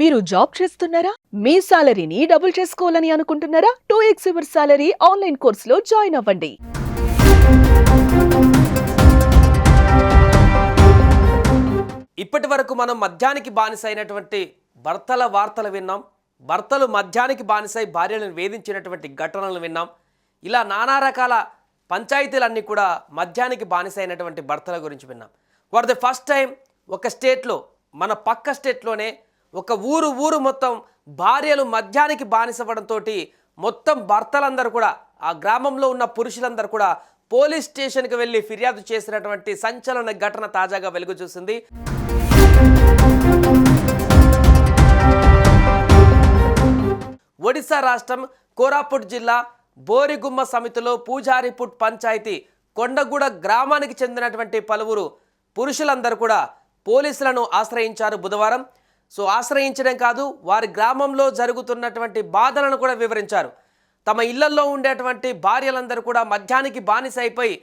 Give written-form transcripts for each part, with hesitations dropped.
మీరు జాబ్ చేస్తున్నారా? మీ సాలరీని డబుల్ చేసుకోవాలని అనుకుంటున్నారా? 2x యువర్ సాలరీ ఆన్లైన్ కోర్సులో జాయిన్ అవ్వండి. ఇప్పటి వరకు మనం మద్యానికి బానిసైనటువంటి భర్తల వార్తలు విన్నాం. భర్తలు మద్యానికి బానిసై భార్యలను వేధించినటువంటి ఘటనలు విన్నాం. ఇలా నానా రకాల పంచాయతీలన్నీ కూడా మద్యానికి బానిసైనటువంటి భర్తల గురించి విన్నాం. ఫర్ ది ఫస్ట్ టైం ఒక స్టేట్లో, మన పక్క స్టేట్లోనే ఒక ఊరు మొత్తం భార్యలు మద్యానికి బానిసపడంతో మొత్తం భర్తలందరూ కూడా, ఆ గ్రామంలో ఉన్న పురుషులందరూ కూడా పోలీస్ స్టేషన్కి వెళ్ళి ఫిర్యాదు చేసినటువంటి సంచలన ఘటన తాజాగా వెలుగు చూసింది. ఒడిశా రాష్ట్రం కోరాపుట్ జిల్లా బోరిగుమ్మ సమితిలో పూజారిపుట్ పంచాయతీ కొండగూడ గ్రామానికి చెందినటువంటి పలువురు పురుషులందరూ కూడా పోలీసులను ఆశ్రయించారు బుధవారం. ఆశ్రయించడం కాదు, వారి గ్రామంలో జరుగుతున్నటువంటి బాధలను కూడా వివరించారు. తమ ఇళ్లలో ఉండేటువంటి భార్యలందరూ కూడా మద్యానికి బానిసైపోయి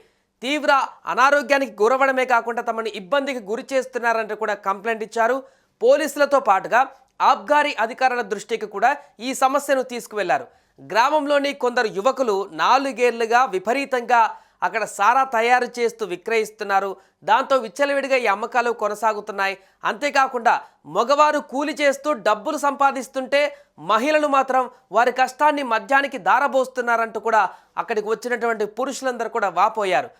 తీవ్ర అనారోగ్యానికి గురవడమే కాకుండా తమను ఇబ్బందికి గురి చేస్తున్నారంటూ కూడా కంప్లైంట్ ఇచ్చారు. పోలీసులతో పాటుగా ఆబ్కారీ అధికారుల దృష్టికి కూడా ఈ సమస్యను తీసుకువెళ్లారు. గ్రామంలోని కొందరు యువకులు 4 ఏళ్లుగా విపరీతంగా అక్కడ సారా తయారు చేస్తూ విక్రయిస్తున్నారు. దాంతో విచ్చలవిడిగా ఈ అమ్మకాలు కొనసాగుతున్నాయి. అంతేకాకుండా మగవారు కూలి చేస్తూ డబ్బులు సంపాదిస్తుంటే మహిళలు మాత్రం వారి కష్టాన్ని మద్యానికి దారబోస్తున్నారంటూ కూడా అక్కడికి వచ్చినటువంటి పురుషులందరూ కూడా వాపోయారు.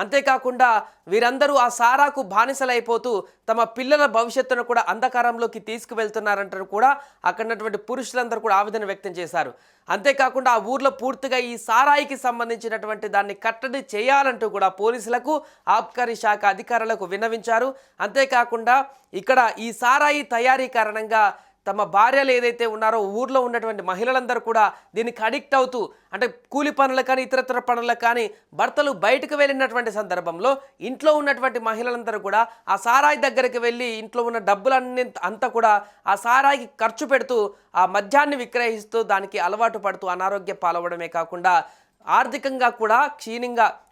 అంతేకాకుండా వీరందరూ ఆ సారాకు బానిసలైపోతూ తమ పిల్లల భవిష్యత్తును కూడా అంధకారంలోకి తీసుకువెళ్తున్నారంటూ కూడా అక్కడున్నటువంటి పురుషులందరూ కూడా ఆవేదన వ్యక్తం చేశారు. అంతేకాకుండా ఆ ఊర్లో పూర్తిగా ఈ సారాయికి సంబంధించినటువంటి దాన్ని కట్టడి చేయాలంటూ కూడా పోలీసులకు, ఆబ్కారీ శాఖ అధికారులకు విన్నవించారు. అంతేకాకుండా ఇక్కడ ఈ సారాయి తయారీ కారణంగా తమ భార్యలు ఏదైతే ఉన్నారో ఊర్లో ఉన్నటువంటి మహిళలందరూ కూడా దీనికి అడిక్ట్ అవుతూ, అంటే కూలి పనులకు కానీ ఇతరతర పనులకు కానీ భర్తలు బయటకు వెళ్ళినటువంటి సందర్భంలో ఇంట్లో ఉన్నటువంటి మహిళలందరూ కూడా ఆ సారాయి దగ్గరికి వెళ్ళి ఇంట్లో ఉన్న డబ్బులన్నీ అంతా కూడా ఆ సారాయికి ఖర్చు పెడుతూ ఆ మద్యాన్ని విక్రయిస్తూ దానికి అలవాటు పడుతూ అనారోగ్య పాలవడమే కాకుండా ఆర్థికంగా కూడా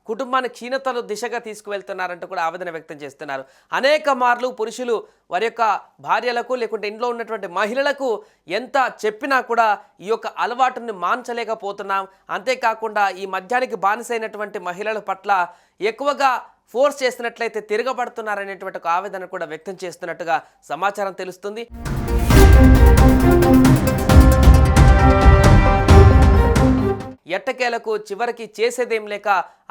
కుటుంబాన్ని క్షీణతలు దిశగా తీసుకువెళ్తున్నారంటూ కూడా ఆవేదన వ్యక్తం చేస్తున్నారు. అనేక మార్లు పురుషులు వారి యొక్క భార్యలకు లేకుంటే ఇంట్లో ఉన్నటువంటి మహిళలకు ఎంత చెప్పినా కూడా ఈ యొక్క అలవాటుని మాన్చలేకపోతున్నాం. అంతేకాకుండా ఈ మద్యానికి బానిసైనటువంటి మహిళల పట్ల ఎక్కువగా ఫోర్స్ చేసినట్లయితే తిరగబడుతున్నారనేటువంటి ఒక ఆవేదన కూడా వ్యక్తం చేస్తున్నట్టుగా సమాచారం తెలుస్తుంది. ఎట్టకేలకు చివరికి చేసేదేం లేక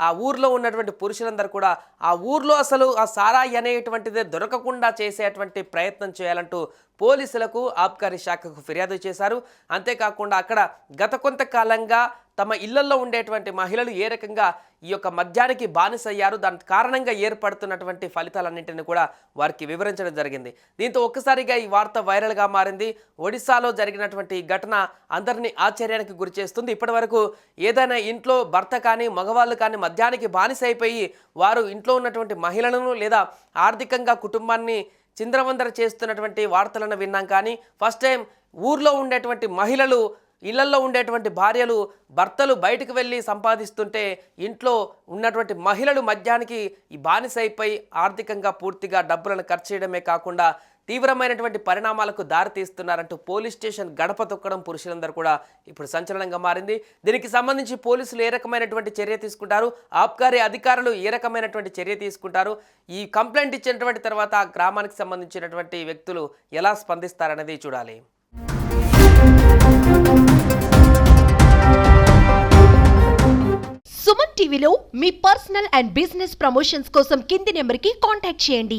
ఆ ఊర్లో ఉన్నటువంటి పురుషులందరూ కూడా ఆ ఊర్లో అసలు ఆ సారాయి అనేటువంటిదే దొరకకుండా చేసేటువంటి ప్రయత్నం చేయాలంటూ పోలీసులకు, ఆబ్కారీ శాఖకు ఫిర్యాదు చేశారు. అంతేకాకుండా అక్కడ గత కొంతకాలంగా తమ ఇళ్లలో ఉండేటువంటి మహిళలు ఏ రకంగా ఈ యొక్క మద్యానికి బానిసయ్యారు, దాని కారణంగా ఏర్పడుతున్నటువంటి ఫలితాలన్నింటినీ కూడా వారికి వివరించడం జరిగింది. దీంతో ఒక్కసారిగా ఈ వార్త వైరల్గా మారింది. ఒడిశాలో జరిగినటువంటి ఘటన అందరినీ ఆశ్చర్యానికి గురి చేస్తుంది. ఇప్పటి వరకు ఏదైనా ఇంట్లో భర్త కానీ మగవాళ్ళు కానీ మద్యానికి బానిసైపోయి వారు ఇంట్లో ఉన్నటువంటి మహిళలను లేదా ఆర్థికంగా కుటుంబాన్ని చింద్రవందర చేస్తున్నటువంటి వార్తలను విన్నాం. కానీ ఫస్ట్ టైం ఊర్లో ఉండేటువంటి మహిళలు, ఇళ్లలో ఉండేటువంటి భార్యలు భర్తలు బయటకు వెళ్ళి సంపాదిస్తుంటే ఇంట్లో ఉన్నటువంటి మహిళలు మద్యానికి ఈ బానిసైపోయి ఆర్థికంగా పూర్తిగా డబ్బులను ఖర్చు చేయడమే కాకుండా తీవ్రమైనటువంటి పరిణామాలకు దారితీస్తున్నారంటూ పోలీస్ స్టేషన్ గడప తొక్కడం పురుషులందరూ కూడా ఇప్పుడు సంచలనంగా మారింది. దీనికి సంబంధించి పోలీసులు ఏ రకమైనటువంటి చర్య తీసుకుంటారు, ఆబ్కారీ అధికారులు ఏ రకమైనటువంటి చర్య తీసుకుంటారు, ఈ కంప్లైంట్ ఇచ్చినటువంటి తర్వాత ఆ గ్రామానికి సంబంధించినటువంటి వ్యక్తులు ఎలా స్పందిస్తారనేది చూడాలి. సుమన్ టీవీలో మీ పర్సనల్ అండ్ బిజినెస్ ప్రమోషన్స్ కోసం కింది నెంబర్కి కాంటాక్ట్ చేయండి.